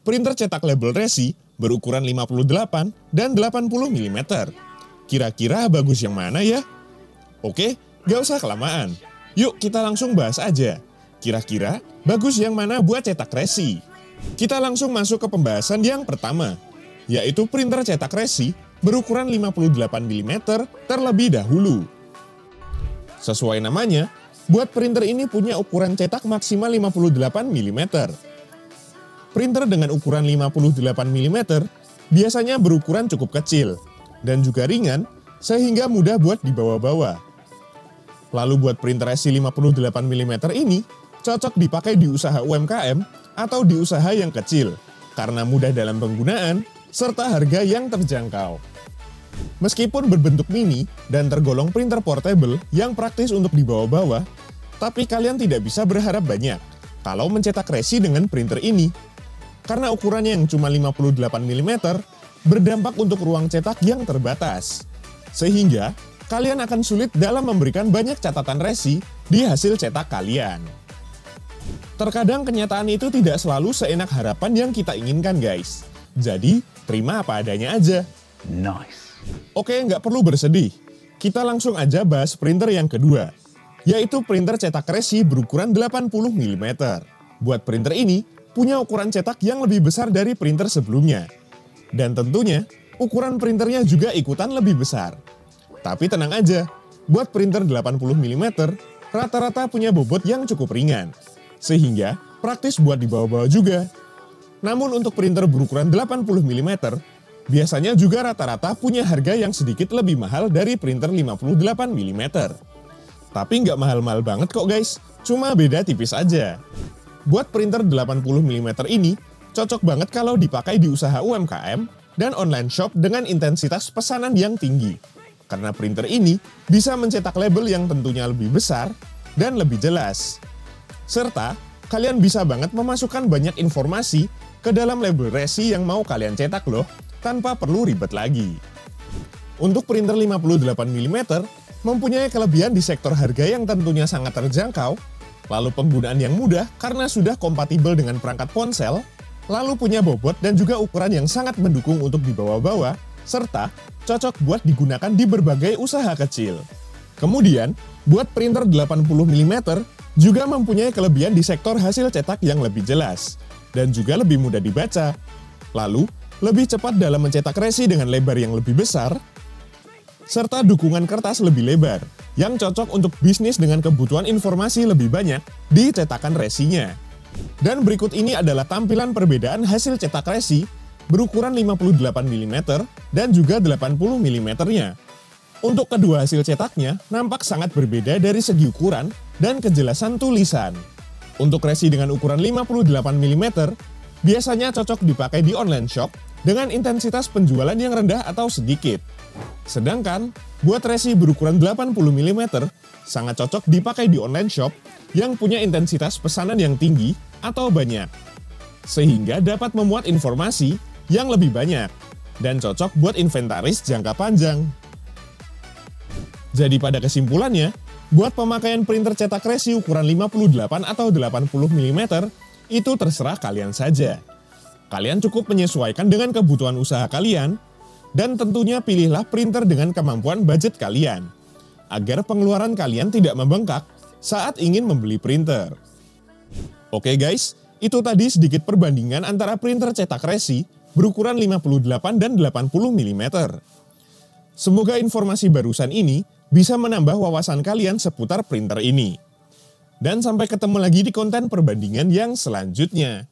printer cetak label resi berukuran 58 dan 80 mm. Kira-kira bagus yang mana ya? Oke, gak usah kelamaan. Yuk kita langsung bahas aja. Kira-kira bagus yang mana buat cetak resi? Kita langsung masuk ke pembahasan yang pertama, yaitu printer cetak resi berukuran 58 mm terlebih dahulu. Sesuai namanya, buat printer ini punya ukuran cetak maksimal 58 mm. Printer dengan ukuran 58 mm biasanya berukuran cukup kecil dan juga ringan sehingga mudah buat dibawa-bawa. Lalu buat printer resi 58 mm ini cocok dipakai di usaha UMKM atau di usaha yang kecil karena mudah dalam penggunaan serta harga yang terjangkau. Meskipun berbentuk mini dan tergolong printer portable yang praktis untuk dibawa-bawa, tapi kalian tidak bisa berharap banyak kalau mencetak resi dengan printer ini. Karena ukurannya yang cuma 58 mm, berdampak untuk ruang cetak yang terbatas. Sehingga, kalian akan sulit dalam memberikan banyak catatan resi di hasil cetak kalian. Terkadang kenyataan itu tidak selalu seenak harapan yang kita inginkan guys. Jadi, terima apa adanya aja. Nice. Oke, nggak perlu bersedih. Kita langsung aja bahas printer yang kedua, yaitu printer cetak resi berukuran 80 mm. Buat printer ini, punya ukuran cetak yang lebih besar dari printer sebelumnya. Dan tentunya, ukuran printernya juga ikutan lebih besar. Tapi tenang aja, buat printer 80 mm, rata-rata punya bobot yang cukup ringan. Sehingga, praktis buat dibawa-bawa juga. Namun untuk printer berukuran 80 mm, biasanya juga rata-rata punya harga yang sedikit lebih mahal dari printer 58 mm. Tapi nggak mahal-mahal banget kok guys, cuma beda tipis aja. Buat printer 80 mm ini, cocok banget kalau dipakai di usaha UMKM dan online shop dengan intensitas pesanan yang tinggi. Karena printer ini bisa mencetak label yang tentunya lebih besar dan lebih jelas. Serta, kalian bisa banget memasukkan banyak informasi ke dalam label resi yang mau kalian cetak loh, tanpa perlu ribet lagi. Untuk printer 58 mm, mempunyai kelebihan di sektor harga yang tentunya sangat terjangkau, lalu penggunaan yang mudah karena sudah kompatibel dengan perangkat ponsel, lalu punya bobot dan juga ukuran yang sangat mendukung untuk dibawa-bawa, serta cocok buat digunakan di berbagai usaha kecil. Kemudian, buat printer 80 mm juga mempunyai kelebihan di sektor hasil cetak yang lebih jelas, dan juga lebih mudah dibaca. Lalu, lebih cepat dalam mencetak resi dengan lebar yang lebih besar, serta dukungan kertas lebih lebar, yang cocok untuk bisnis dengan kebutuhan informasi lebih banyak di cetakan resinya. Dan berikut ini adalah tampilan perbedaan hasil cetak resi berukuran 58 mm dan juga 80 mm-nya. Untuk kedua hasil cetaknya nampak sangat berbeda dari segi ukuran dan kejelasan tulisan. Untuk resi dengan ukuran 58 mm, biasanya cocok dipakai di online shop dengan intensitas penjualan yang rendah atau sedikit. Sedangkan, buat resi berukuran 80 mm, sangat cocok dipakai di online shop yang punya intensitas pesanan yang tinggi atau banyak. Sehingga dapat memuat informasi yang lebih banyak dan cocok buat inventaris jangka panjang. Jadi pada kesimpulannya, buat pemakaian printer cetak resi ukuran 58 atau 80 mm, itu terserah kalian saja. Kalian cukup menyesuaikan dengan kebutuhan usaha kalian, dan tentunya pilihlah printer dengan kemampuan budget kalian, agar pengeluaran kalian tidak membengkak saat ingin membeli printer. Oke guys, itu tadi sedikit perbandingan antara printer cetak resi berukuran 58 dan 80 mm. Semoga informasi barusan ini bisa menambah wawasan kalian seputar printer ini. Dan sampai ketemu lagi di konten perbandingan yang selanjutnya.